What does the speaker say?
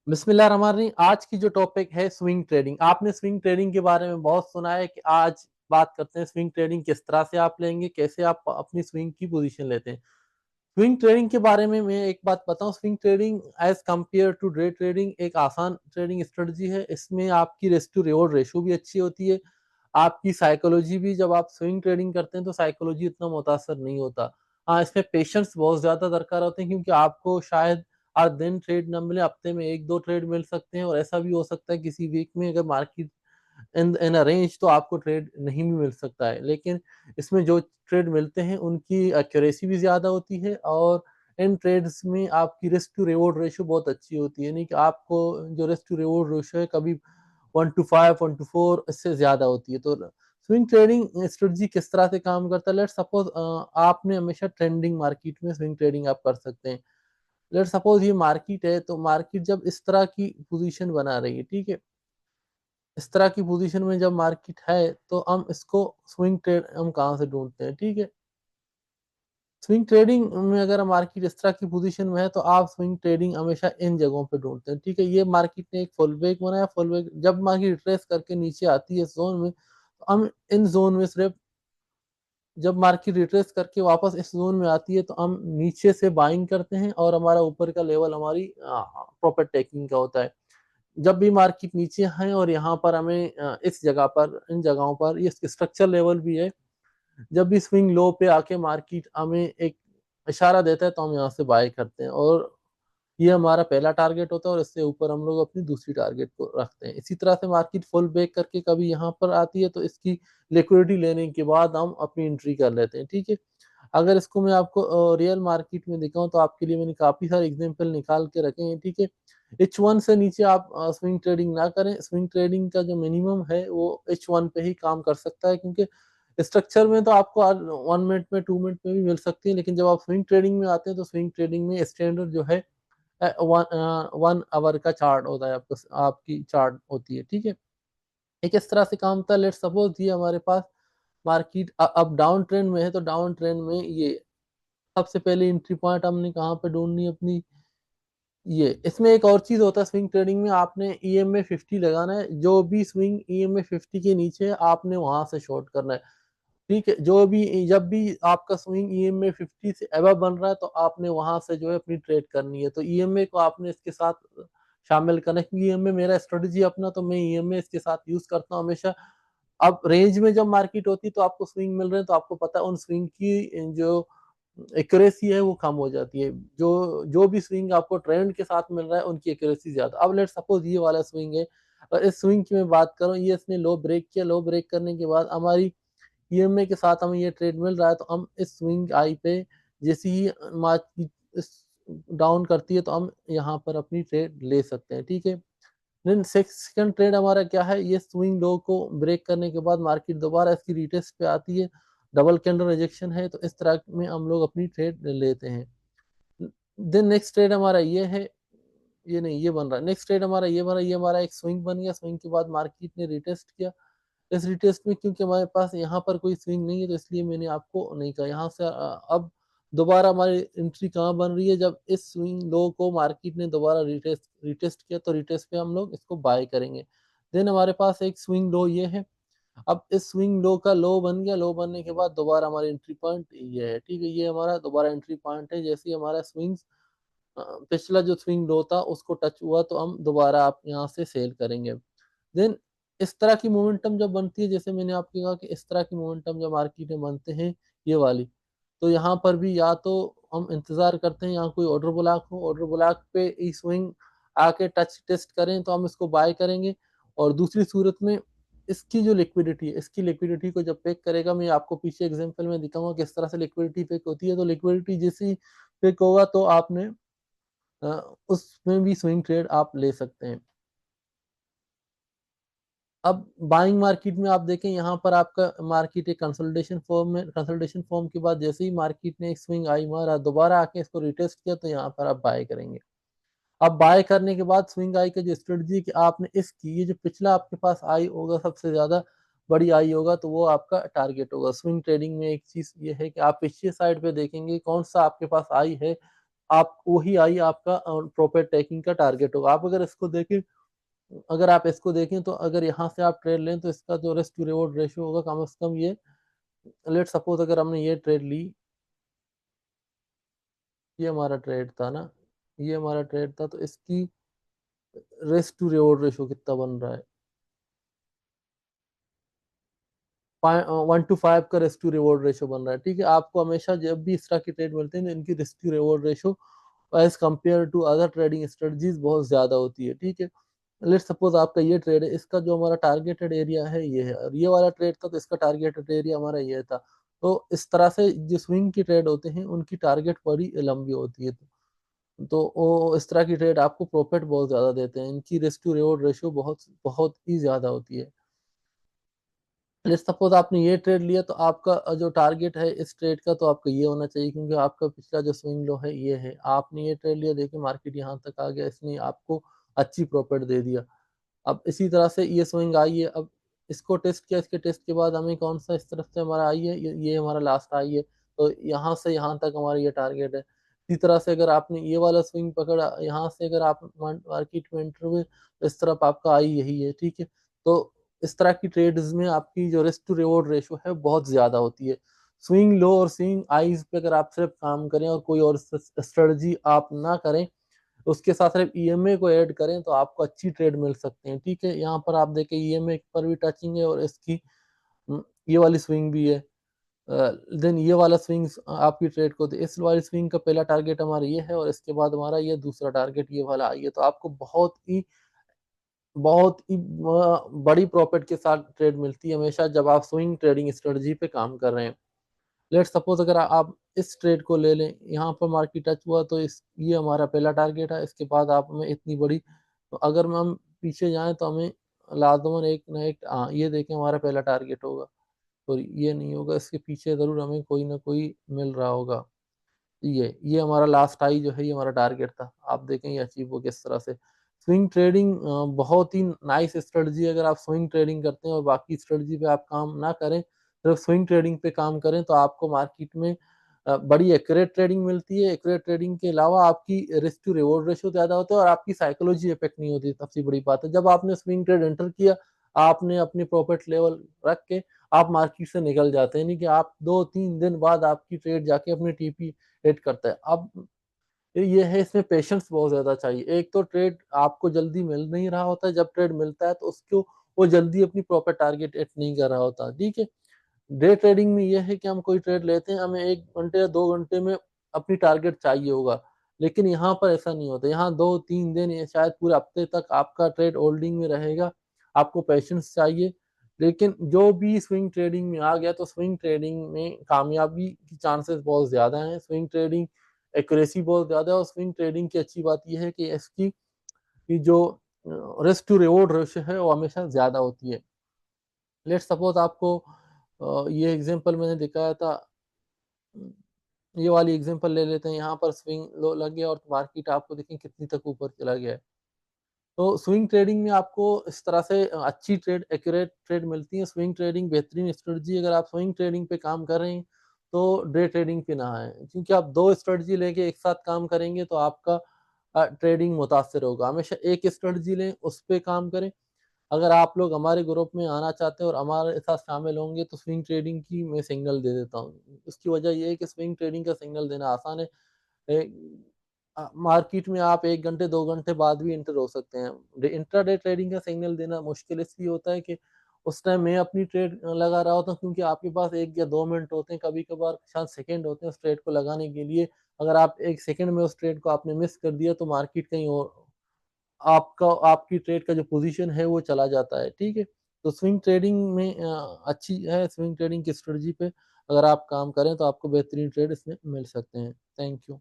बिस्मिल्लाहिर्रहमानिर्रहीम। आज की जो टॉपिक है स्विंग ट्रेडिंग। आपने स्विंग ट्रेडिंग के बारे में बहुत सुना है कि आज बात करते हैं स्विंग ट्रेडिंग किस तरह से आप लेंगे, कैसे आप अपनी स्विंग की पोजीशन लेते हैं। स्विंग ट्रेडिंग के बारे में मैं एक बात बताऊं, swing trading as compare to day trading एक आसान ट्रेडिंग स्ट्रेटजी है। इसमें आपकी रिस्क टू रिवॉर्ड रेशो भी अच्छी होती है। आपकी साइकोलॉजी भी, जब आप स्विंग ट्रेडिंग करते हैं तो साइकोलॉजी उतना मुतासर नहीं होता। हाँ, इसमें पेशेंस बहुत ज्यादा दरकार होते हैं, क्योंकि आपको शायद हर दिन ट्रेड न मिले, हफ्ते में एक दो ट्रेड मिल सकते हैं, और ऐसा भी हो सकता है किसी वीक में अगर market in in a range तो आपको ट्रेड नहीं भी मिल सकता है। लेकिन इसमें जो ट्रेड मिलते हैं उनकी एक्यूरेसी भी ज्यादा होती है, और इन ट्रेड्स में आपकी रिस्क टू रिवॉर्ड रेशो बहुत अच्छी होती है। नहीं कि आपको जो रिस्क टू रिवॉर्ड रेशो है कभी 1:5 1:4 इससे ज्यादा होती है। तो स्विंग ट्रेडिंग स्ट्रेटजी किस तरह से काम करता है, लेट सपोज आपने हमेशा ट्रेंडिंग मार्केट में स्विंग ट्रेडिंग आप कर सकते हैं। लेट सपोज ये मार्केट है, तो मार्केट जब इस तरह की पोजीशन बना रही है, ठीक है, इस तरह की पोजीशन में जब मार्केट है तो हम इसको स्विंग ट्रेड हम कहाँ से ढूंढते हैं, ठीक है। स्विंग ट्रेडिंग में अगर मार्केट इस तरह की पोजीशन में है तो आप स्विंग ट्रेडिंग हमेशा इन जगहों पे ढूंढते हैं, ठीक है। ये मार्केट ने एक फुल ब्रेक बनाया, फुल ब्रेक जब मार्केट रिट्रेस करके नीचे आती है इस जोन में, तो हम इन जोन में सिर्फ, जब मार्केट रिट्रेस करके वापस इस जोन में आती है तो हम नीचे से बाइंग करते हैं, और हमारा ऊपर का लेवल हमारी प्रॉपर टेकिंग का होता है। जब भी मार्केट नीचे है और यहाँ पर हमें इस जगह पर, इन जगहों पर ये स्ट्रक्चर लेवल भी है, जब भी स्विंग लो पे आके मार्केट हमें एक इशारा देता है तो हम यहाँ से बाय करते हैं, और ये हमारा पहला टारगेट होता है, और इससे ऊपर हम लोग अपनी दूसरी टारगेट को रखते हैं। इसी तरह से मार्केट फुल ब्रेक करके कभी यहाँ पर आती है तो इसकी लिक्विडिटी लेने के बाद हम अपनी एंट्री कर लेते हैं, ठीक है। अगर इसको मैं आपको रियल मार्केट में दिखाऊं तो आपके लिए मैंने काफी सारे एग्जांपल निकाल के रखे हैं, ठीक है। H1 से नीचे आप स्विंग ट्रेडिंग ना करें। स्विंग ट्रेडिंग का जो मिनिमम है वो H1 पे ही काम कर सकता है, क्योंकि स्ट्रक्चर में तो आपको 1 मिनट में 2 मिनट में भी मिल सकती है, लेकिन जब आप स्विंग ट्रेडिंग में आते हैं तो स्विंग ट्रेडिंग में स्टैंडर्ड जो है 1 आवर का चार्ट होता है, आपका आपकी चार्ट होती है, ठीक है। एक इस तरह से काम होता है। लेट सपोज ये हमारे पास मार्केट अब डाउन ट्रेंड में है, तो डाउन ट्रेंड में ये सबसे पहले एंट्री पॉइंट हमने कहाँ पे ढूंढनी है अपनी, ये इसमें एक और चीज होता है स्विंग ट्रेडिंग में, आपने EMA 50 लगाना है। जो भी स्विंग EMA 50 के नीचे है आपने वहां से शॉर्ट करना है, ठीक है। जो भी, जब भी आपका स्विंग EMA 50 से अबव बन रहा है तो आपने वहां से जो है अपनी ट्रेड करनी है। तो EMA को आपने इसके साथ शामिल करना है, क्योंकि EMA मेरा स्ट्रेटजी अपना, तो मैं EMA इसके साथ यूज करता हूँ हमेशा। अब रेंज में जब मार्केट होती है तो आपको स्विंग मिल रहे हैं, तो आपको पता है उन स्विंग की जो एक्यूरेसी है वो कम हो जाती है। जो जो भी स्विंग आपको ट्रेंड के साथ मिल रहा है उनकी एक्यूरेसी ज्यादा। अब लेट सपोज ये वाला स्विंग है, और इस स्विंग की मैं बात करूं, ये इसने लो ब्रेक किया, लो ब्रेक करने के बाद हमारी EMA के साथ हमें ये ट्रेड मिल रहा है, तो हम इस स्विंग आई पे जैसे ही मार्केट डाउन करती है तो हम यहाँ पर अपनी ट्रेड ले सकते हैं, ठीक है। देन सेकंड ट्रेड हमारा क्या है, ये स्विंग लो को ब्रेक करने के बाद मार्केट दोबारा इसकी रिटेस्ट पे आती है, डबल कैंडल रिजेक्शन है, तो इस तरह में हम लोग अपनी ट्रेड लेते हैं। देन नेक्स्ट ट्रेड हमारा ये है, ये नहीं, ये बन रहा है। नेक्स्ट ट्रेड हमारा ये बन रहा है, ये हमारा एक स्विंग बन गया। स्विंग के बाद मार्केट ने रिटेस्ट किया। इस रिटेस्ट में क्योंकि हमारे पास यहाँ पर कोई स्विंग नहीं है तो इसलिए मैंने आपको नहीं कहा। यहाँ से अब दोबारा हमारी एंट्री कहाँ बन रही है, जब इस स्विंग लो को मार्केट ने दोबारा रिटेस्ट रिटेस्ट किया तो रिटेस्ट पे हम लोग इसको बाय करेंगे। देन हमारे पास एक स्विंग लो ये है। अब इस स्विंग लो का लो बन गया, लो बनने के बाद दोबारा हमारी एंट्री पॉइंट ये है, ठीक है। ये हमारा दोबारा एंट्री पॉइंट है। जैसे ही हमारा स्विंग पिछला जो स्विंग लो था उसको टच हुआ तो हम दोबारा आप यहाँ से सेल करेंगे। देन इस तरह की मोमेंटम जब बनती है, जैसे मैंने आपको कहा कि इस तरह की मोमेंटम जब मार्केट में बनते हैं ये वाली, तो यहाँ पर भी या तो हम इंतजार करते हैं यहाँ कोई ऑर्डर ब्लॉक हो, ऑर्डर ब्लॉक पे ई स्विंग आके टच टेस्ट करें तो हम इसको बाय करेंगे। और दूसरी सूरत में इसकी जो लिक्विडिटी है, इसकी लिक्विडिटी को जब पेक करेगा, मैं आपको पीछे एग्जांपल में दिखाऊंगा किस तरह से लिक्विडिटी पेक होती है। तो लिक्विडिटी जैसी पेक होगा तो आपने उसमें भी स्विंग ट्रेड आप ले सकते हैं। अब बाइंग मार्केट में आप देखें, यहाँ पर आपका मार्केट एक कंसोलिडेशन फॉर्म में, कंसोलिडेशन फॉर्म के बाद जैसे ही मार्केट ने एक स्विंग आई मारा, दोबारा आके इसको रिटेस्ट किया, तो यहाँ पर आप बाय करेंगे। अब बाय करने के बाद स्विंग आई का जो स्ट्रेटजी कि आपने इसकी, ये जो पिछला आपके पास आई होगा सबसे ज्यादा बड़ी आई होगा तो वो आपका टारगेट होगा। स्विंग ट्रेडिंग में एक चीज ये है कि आप पिछले साइड पे देखेंगे कौन सा आपके पास आई है, आप वही आई आपका प्रॉफिट टेकिंग का टारगेट होगा। आप अगर आप इसको देखें तो अगर यहाँ से आप ट्रेड लें तो इसका जो रिस्क टू रिवॉर्ड रेशियो होगा कम से कम ये, लेट सपोज अगर हमने ये ट्रेड ली, ये हमारा ट्रेड था ना, ये हमारा ट्रेड था, तो इसकी रिस्क टू रिवॉर्ड रेशियो कितना बन रहा है, 1:5 का रिस्क टू रिवॉर्ड रेशियो बन रहा है। ठीक है, आपको हमेशा जब भी इस तरह की ट्रेड मिलते हैं तो इनकी risk to reward ratio as compare to other trading strategies बहुत ज्यादा होती है। ठीक है, लेट्स सपोज आपका ये ट्रेड है, इसका जो हमारा टारगेटेड एरिया है ये है, और ये वाला ट्रेड था तो इसका टारगेटेड एरिया हमारा ये था। तो इस तरह से जो स्विंग की ट्रेड होते हैं उनकी टारगेट बड़ी लंबी होती है, तो वो इस तरह की ट्रेड आपको प्रॉफिट बहुत ज्यादा देते हैं, इनकी रिस्क टू रिवॉर्ड रेशियो बहुत बहुत ही ज्यादा होती है। लेट्स सपोज आपने ये ट्रेड लिया तो आपका जो टारगेट है इस ट्रेड का तो आपका ये होना चाहिए, क्योंकि आपका पिछला जो स्विंग लो है ये है, आपने ये ट्रेड लिया, देखिए मार्केट यहाँ तक आ गया, इसने आपको अच्छी प्रॉफिट दे दिया। अब इसी तरह से ये स्विंग आई है, अब इसको टेस्ट किया, इसके टेस्ट के बाद हमें कौन सा इस तरफ से हमारा आई है, ये हमारा लास्ट आई है, तो यहाँ से यहाँ तक हमारा ये टारगेट है। इसी तरह से अगर आपने ये वाला स्विंग पकड़ा, यहाँ से अगर आप मार्केट में एंटर हुए तो इस तरफ आपका आई यही है। ठीक है, तो इस तरह की ट्रेड्स में आपकी जो रिस्क टू रिवॉर्ड रेशो है बहुत ज्यादा होती है। स्विंग लो और स्विंग आईज पे अगर आप सिर्फ काम करें और कोई और स्ट्रेटजी आप ना करें, उसके साथ सिर्फ ईएमए को ऐड करें तो आपको अच्छी ट्रेड मिल सकते हैं। ठीक है, यहाँ पर आप देखें ईएमए पर भी टचिंग है और इसकी ये वाली स्विंग भी है। देन ये वाला स्विंग आपकी ट्रेड को, इस वाली स्विंग का पहला टारगेट हमारा ये है और इसके बाद हमारा ये दूसरा टारगेट ये वाला आई है, तो आपको बहुत ही बड़ी प्रॉफिट के साथ ट्रेड मिलती है हमेशा जब आप स्विंग ट्रेडिंग स्ट्रेटजी पे काम कर रहे हैं। लेट सपोज अगर आप इस ट्रेड को ले लें, यहाँ पर मार्केट टच हुआ तो इस ये हमारा पहला टारगेट है, इसके बाद आप हमें इतनी बड़ी, तो अगर हम पीछे जाएं तो हमें लाजमन एक ना एक, हाँ ये देखें हमारा पहला टारगेट होगा, तो ये नहीं होगा, इसके पीछे जरूर हमें कोई ना कोई मिल रहा होगा। ये हमारा लास्ट हाई जो है ये हमारा टारगेट था, आप देखें ये अचीव हो किस तरह से। स्विंग ट्रेडिंग बहुत ही नाइस स्ट्रेटजी है, अगर आप स्विंग ट्रेडिंग करते हैं और बाकी स्ट्रेटजी पे आप काम ना करें, सिर्फ स्विंग ट्रेडिंग पे काम करें, तो आपको मार्केट में बड़ी एक्यूरेट ट्रेडिंग मिलती है। एक्यूरेट ट्रेडिंग के अलावा आपकी रिस्क टू रिवॉर्ड रेशियो ज्यादा होता है और आपकी साइकोलॉजी इफेक्ट नहीं होती, सबसे बड़ी बात है। जब आपने स्विंग ट्रेड एंटर किया, आपने अपनी प्रॉफिट लेवल रख के आप मार्केट से निकल जाते हैं, नहीं कि आप 2-3 दिन बाद आपकी ट्रेड जाके अपनी टीपी हिट करता है। अब ये है, इसमें पेशेंस बहुत ज्यादा चाहिए। एक तो ट्रेड आपको जल्दी मिल नहीं रहा होता, जब ट्रेड मिलता है तो उसको वो जल्दी अपनी प्रॉपर टारगेट हिट नहीं कर रहा होता। ठीक है, डे ट्रेडिंग में ये है कि हम कोई ट्रेड लेते हैं, हमें 1 घंटे या 2 घंटे में अपनी टारगेट चाहिए होगा, लेकिन यहाँ पर ऐसा नहीं होता। यहाँ 2-3 दिन या शायद पूरे हफ्ते तक आपका ट्रेड होल्डिंग में रहेगा, आपको पेशेंस चाहिए। लेकिन जो भी स्विंग ट्रेडिंग में आ गया तो स्विंग ट्रेडिंग में कामयाबी की चांसेस बहुत ज्यादा हैं, स्विंग ट्रेडिंग एक्यूरेसी बहुत ज्यादा है, और स्विंग ट्रेडिंग की अच्छी बात यह है कि इसकी की जो रिस्क टू रिवॉर्ड रेशियो है वो हमेशा ज्यादा होती है। लेट सपोज आपको ये एग्जांपल मैंने दिखाया था, ये वाली एग्जांपल ले लेते हैं, यहाँ पर स्विंग लो लग गया और मार्केट आपको देखें कितनी तक ऊपर चला गया है। तो स्विंग ट्रेडिंग में आपको इस तरह से अच्छी ट्रेड, एक्यूरेट ट्रेड मिलती है। स्विंग ट्रेडिंग बेहतरीन स्ट्रेटजी, अगर आप स्विंग ट्रेडिंग पे काम कर रहे हैं तो डे ट्रेडिंग पे ना आए, क्योंकि आप दो स्ट्रेटजी लेके एक साथ काम करेंगे तो आपका ट्रेडिंग मुतासर होगा। हमेशा एक स्ट्रेटजी लें, उस पे काम करें। अगर आप लोग हमारे ग्रुप में आना चाहते हैं और हमारे साथ शामिल होंगे तो स्विंग ट्रेडिंग की मैं सिग्नल दे देता हूँ। उसकी वजह यह है कि स्विंग ट्रेडिंग का सिग्नल देना आसान है। मार्केट में आप 1 घंटे 2 घंटे बाद भी इंटर हो सकते हैं। इंट्राडे ट्रेडिंग का सिग्नल देना मुश्किल इसलिए होता है कि उस टाइम मैं अपनी ट्रेड लगा रहा होता हूँ, क्योंकि आपके पास 1 या 2 मिनट होते हैं, कभी कभार शायद सेकंड होते हैं उस ट्रेड को लगाने के लिए। अगर आप 1 सेकंड में उस ट्रेड को आपने मिस कर दिया तो मार्केट कहीं और, आपका आपकी ट्रेड का जो पोजीशन है वो चला जाता है। ठीक है, तो स्विंग ट्रेडिंग में अच्छी है, स्विंग ट्रेडिंग की स्ट्रेटजी पे अगर आप काम करें तो आपको बेहतरीन ट्रेड इसमें मिल सकते हैं। Thank you.